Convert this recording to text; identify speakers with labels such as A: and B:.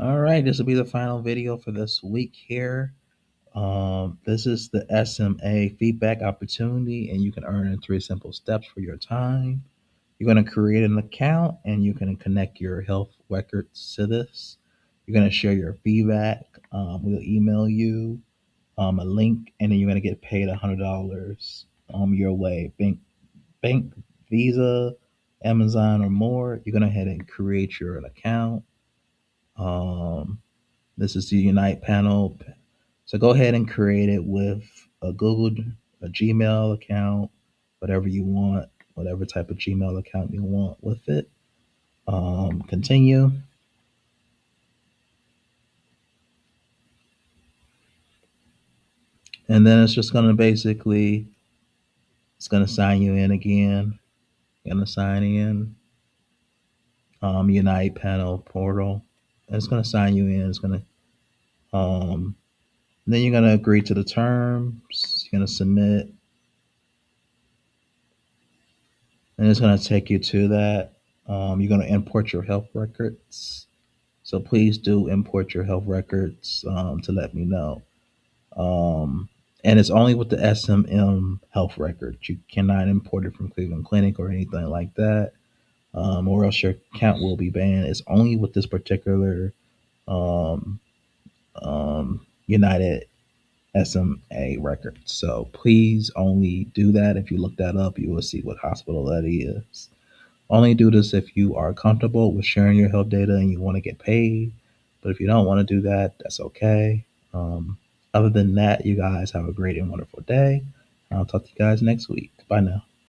A: All right, this will be the final video for this week here. This is the SMA feedback opportunity, and you can earn in 3 simple steps for your time. You're going to create an account and you can connect your health records to this. You're going to share your feedback. We'll email you a link, and then you're going to get paid $100 your way. Bank, Visa, Amazon, or more. You're going to head and create your account. Um, this is the Unite panel. So go ahead and create it with a Gmail account, whatever you want, whatever type of Gmail account you want with it. Continue. And then it's just going to basically, it's going to sign you in again. You're going to sign in. Unite panel portal. And it's going to sign you in. It's going to, then you're going to agree to the terms. You're going to submit. And it's going to take you to that. You're going to import your health records. So please do import your health records to let me know. And it's only with the SMM health record. You cannot import it from Cleveland Clinic or anything like that, or else your account will be banned. It's only with this particular um, United SMA record. So please only do that. If you look that up, you will see what hospital that is. Only do this if you are comfortable with sharing your health data and you want to get paid. But if you don't want to do that, that's okay. Um, Other than that, you guys have a great and wonderful day. I'll talk to you guys next week. Bye now.